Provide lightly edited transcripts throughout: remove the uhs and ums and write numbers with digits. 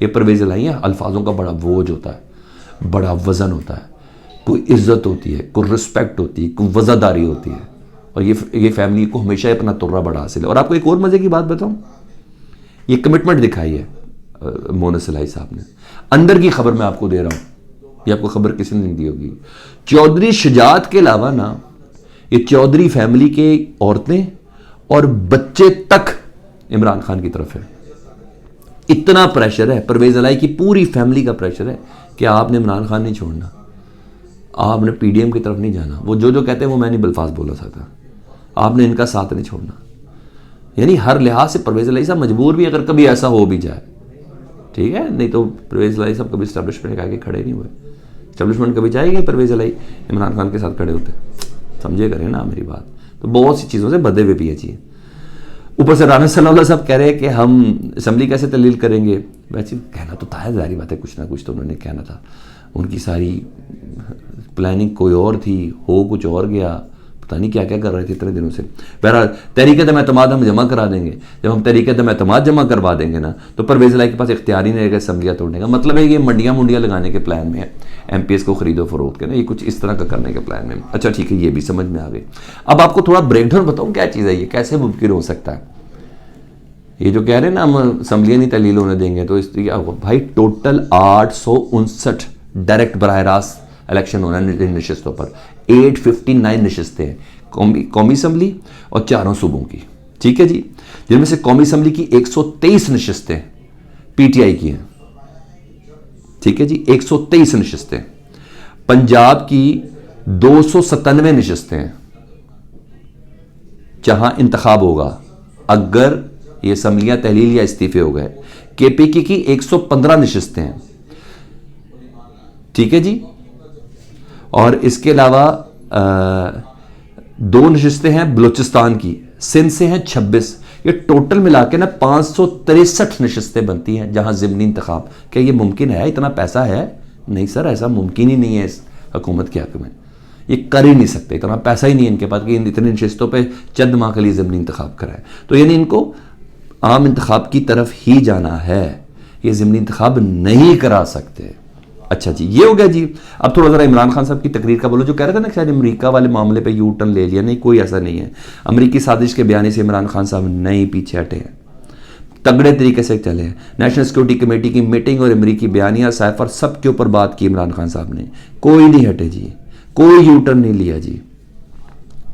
یہ پرویز الہی ہے، الفاظوں کا بڑا بوجھ ہوتا ہے، بڑا وزن ہوتا ہے، کوئی عزت ہوتی ہے، کوئی رسپیکٹ ہوتی ہے، کوئی وزاداری ہوتی ہے، اور یہ فیملی کو ہمیشہ اپنا ترہ بڑا حاصل ہے۔ اور آپ کو ایک اور مزے کی بات بتاؤں، یہ کمٹمنٹ دکھائی ہے مونس الہی صاحب نے۔ اندر کی خبر میں آپ کو دے رہا ہوں، یہ آپ کو خبر کسی نے نہیں دی ہوگی، چودھری شجاعت کے علاوہ نا یہ چودھری فیملی کے عورتیں اور بچے تک عمران خان کی طرف ہے۔ اتنا پریشر ہے پرویز الہی کی پوری فیملی کا پریشر ہے کہ آپ نے عمران خان نہیں چھوڑنا، آپ نے پی ڈی ایم کی طرف نہیں جانا، وہ جو کہتے ہیں وہ میں نہیں بالفاظ بولا سکتا، آپ نے ان کا ساتھ نہیں چھوڑنا۔ یعنی ہر لحاظ سے پرویز الہی صاحب مجبور بھی، اگر کبھی ایسا ہو بھی جائے، ٹھیک ہے، نہیں تو پرویز الہی صاحب کبھی اسٹیبلشمنٹ کے آگے کھڑے نہیں ہوئے۔ اسٹیبلشمنٹ کبھی چاہے گی پرویز الہی عمران خان کے ساتھ کھڑے ہوتے، سمجھے کریں نا میری بات۔ تو بہت سی چیزوں سے بدے ہوئے بھی ہیں۔ اوپر سے رانا صلی اللہ صاحب کہہ رہے ہیں کہ ہم اسمبلی کیسے تحلیل کریں گے۔ ویسے کہنا تو تھا، ظاہری بات ہے، کچھ نہ کچھ تو انہوں نے کہنا تھا، ان کی ساری پلاننگ کوئی اور تھی، ہو کچھ اور گیا، پتہ نہیں کیا کیا کر رہے تھے اتنے دنوں سے۔ بہرحال تحریک عدم اعتماد ہم جمع کرا دیں گے، جب ہم تحریک عدم اعتماد جمع کروا دیں گے نا تو پرویز الہی کے پاس اختیار ہی نہیں رہے گا اسمبلیاں توڑنے کا۔ مطلب ہے یہ منڈیاں لگانے کے پلان میں ہے، ایم پی ایس کو خرید و فروخت کے نا، یہ کچھ اس طرح کا کرنے کے پلان میں۔ اچھا ٹھیک ہے، یہ بھی سمجھ میں آ گئی۔ اب آپ کو تھوڑا بریک ڈاؤن بتاؤں کیا چیز ہے یہ، کیسے ممکن ہو سکتا ہے یہ جو کہہ رہے ہیں نا ہم اسمبلیاں نہیں تحلیل ہونے دیں گے، تو اس کیا ہوگا بھائی؟ ٹوٹل 859 ڈائریکٹ براہ راست الیکشن ہونا ہے نشستوں پر، 859 نشستیں ہیں قومی اسمبلی اور 4 صوبوں کی، ٹھیک ہے جی، جن میں سے قومی اسمبلی کی 123 نشستیں پی ٹی آئی کی ہیں، ٹھیک ہے جی، 123 نشستیں۔ پنجاب کی 297 نشستیں ہیں جہاں انتخاب ہوگا اگر یہ اسمبلیاں تحلیل یا استعفے ہو گئے۔ کے پی کی 115 نشستیں ہیں، ٹھیک ہے جی، اور اس کے علاوہ 2 نشستیں ہیں بلوچستان کی، سندھ سے ہیں 26۔ یہ ٹوٹل ملا کے نا 563 نشستیں بنتی ہیں جہاں ضمنی انتخاب۔ کیا یہ ممکن ہے؟ اتنا پیسہ ہے؟ نہیں سر، ایسا ممکن ہی نہیں ہے اس حکومت کے حق میں، یہ کر ہی نہیں سکتے، اتنا پیسہ ہی نہیں ہے ان کے پاس کہ اتنی نشستوں پہ چند ماہ کے لیے ضمنی انتخاب کرائے۔ تو یعنی ان کو عام انتخاب کی طرف ہی جانا ہے، یہ ضمنی انتخاب نہیں کرا سکتے۔ اچھا جی، یہ ہو گیا جی۔ اب تھوڑا ذرا عمران خان صاحب کی تقریر کا بولو، جو کہہ رہے تھے نا شاید امریکہ والے معاملے پہ یو ٹرن لے لیا، نہیں کوئی ایسا نہیں ہے۔ امریکی سازش کے بیانے سے عمران خان صاحب نہیں پیچھے ہٹے ہیں، تگڑے طریقے سے چلے ہیں۔ نیشنل سیکورٹی کمیٹی کی میٹنگ اور امریکی بیانیہ سائفر سب کے اوپر بات کی عمران خان صاحب نے، کوئی نہیں ہٹے جی، کوئی یو ٹرن نہیں لیا جی۔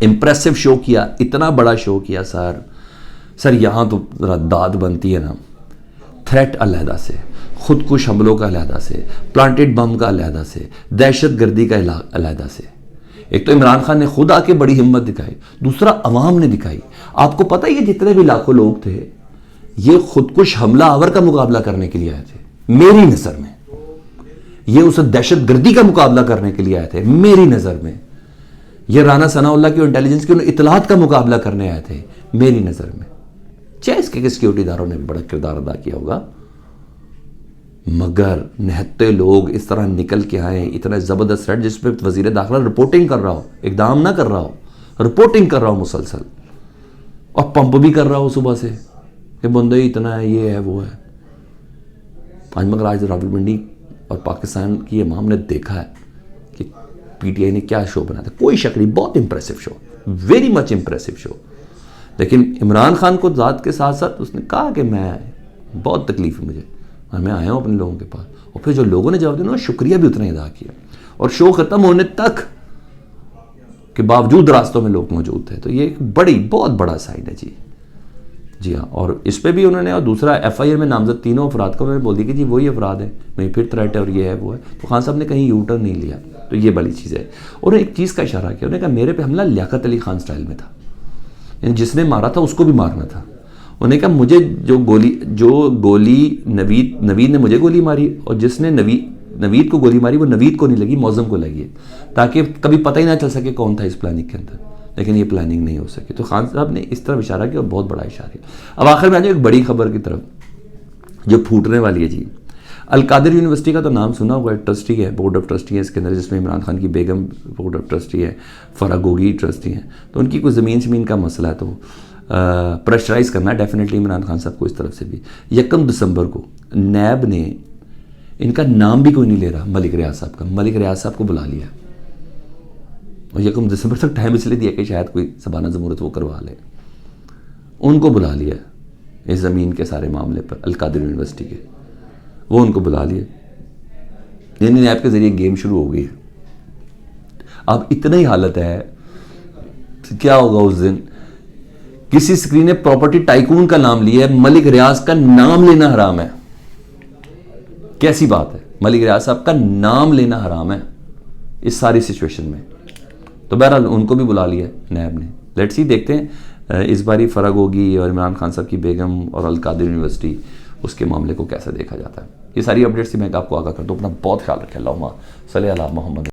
امپریسو شو کیا، اتنا بڑا شو کیا سر یہاں تو ذرا داد بنتی ہے نا، تھریٹ علیحدہ سے، خودکش حملوں کا علیحدہ سے، پلانٹڈ بم کا علیحدہ سے، دہشت گردی کا علیحدہ سے۔ ایک تو عمران خان نے خود آ کے بڑی ہمت دکھائی، دوسرا عوام نے دکھائی۔ آپ کو پتہ یہ جتنے بھی لاکھوں لوگ تھے یہ خودکش حملہ آور کا مقابلہ کرنے کے لیے آئے تھے میری نظر میں، یہ اس دہشت گردی کا مقابلہ کرنے کے لیے آئے تھے میری نظر میں، یہ رانا ثناء اللہ کی انٹیلیجنس کی اطلاعات کا مقابلہ کرنے آئے تھے میری نظر میں۔ چاہے اس کے سیکیورٹی اداروں نے بھی بڑا کردار ادا کیا ہوگا، مگر نہتے لوگ اس طرح نکل کے آئے، اتنا زبردست تھریٹ جس پہ وزیر داخلہ رپورٹنگ کر رہا ہو، اقدام نہ کر رہا ہو، رپورٹنگ کر رہا ہو مسلسل، اور پمپ بھی کر رہا ہو صبح سے کہ بندہ اتنا ہے، یہ ہے وہ ہے۔ آج مگر آج راولپنڈی اور پاکستان کی عوام نے دیکھا ہے کہ پی ٹی آئی نے کیا شو بنا تھا، کوئی شک نہیں، بہت امپریسو شو، ویری مچ امپریسو شو۔ لیکن عمران خان کو ذات کے ساتھ ساتھ اس نے کہا کہ میں بہت تکلیف ہے مجھے اور میں آیا ہوں اپنے لوگوں کے پاس، اور پھر جو لوگوں نے جواب دیا شکریہ بھی اتنا ہی ادا کیا، اور شو ختم ہونے تک کے باوجود راستوں میں لوگ موجود تھے۔ تو یہ ایک بہت بڑا سائن ہے جی ہاں۔ اور اس پہ بھی انہوں نے، اور دوسرا ایف آئی آر میں نامزد تینوں افراد کو انہوں نے بول دی کہ جی وہی افراد ہیں، نہیں پھر تھریٹ ہے اور یہ ہے وہ ہے۔ تو خان صاحب نے کہیں یو ٹرن نہیں لیا، تو یہ بڑی چیز ہے۔ اور ایک چیز کا اشارہ کیا، انہوں نے کہا میرے پہ حملہ لیاقت علی خان سٹائل میں تھا، یعنی جس نے مارا تھا اس کو بھی مارنا تھا۔ انہوں نے کہا مجھے جو گولی نوید نے مجھے گولی ماری، اور جس نے نوید کو گولی ماری وہ نوید کو نہیں لگی، معظم کو لگی ہے، تاکہ کبھی پتہ ہی نہ چل سکے کون تھا اس پلاننگ کے اندر، لیکن یہ پلاننگ نہیں ہو سکی۔ تو خان صاحب نے اس طرف اشارہ کیا، اور بہت بڑا اشارہ کیا۔ اب آخر میں آ جائے ایک بڑی خبر کی طرف جو پھوٹنے والی ہے جی۔ القادر یونیورسٹی کا تو نام سنا ہوا ہے، ٹرسٹی ہے، بورڈ آف ٹرسٹی ہے اس کے اندر، جس میں عمران خان کی بیگم بورڈ آف ٹرسٹی ہے، فرح گوگی ٹرسٹی ہیں۔ تو ان کی کوئی زمین کا مسئلہ ہے، تو پریشرائز کرنا ہے ڈیفینیٹلی عمران خان صاحب کو اس طرف سے بھی. 1 دسمبر کو نیب نے ان کا نام بھی کوئی نہیں لے رہا ملک ریاض صاحب کا, ملک ریاض صاحب کو بلا لیا, اور 1 دسمبر تک ٹائم اس لیے دیا کہ شاید کوئی زبانہ ضمورت وہ کروا لے. ان کو بلا لیا اس زمین کے سارے معاملے پر, القادر یونیورسٹی کے, وہ ان کو بلا لیے. یعنی نیب کے ذریعے گیم شروع ہو گئی ہے. اب اتنا ہی حالت ہے, کیا ہوگا اس دن؟ کسی سکرین نے پراپرٹی ٹائکون کا نام لیا ہے, ملک ریاض کا نام لینا حرام ہے. کیسی بات ہے؟ ملک ریاض صاحب کا نام لینا حرام ہے اس ساری سچویشن میں. تو بہرحال ان کو بھی بلا لیا نیب نے. لیٹس سی, دیکھتے ہیں اس باری فرق ہوگی اور عمران خان صاحب کی بیگم اور القادر یونیورسٹی اس کے معاملے کو کیسے دیکھا جاتا ہے. یہ ساری اپڈیٹس میں آپ کو آگاہ کرتا ہوں. اپنا بہت خیال رکھیں. اللہم صلی علی محمد.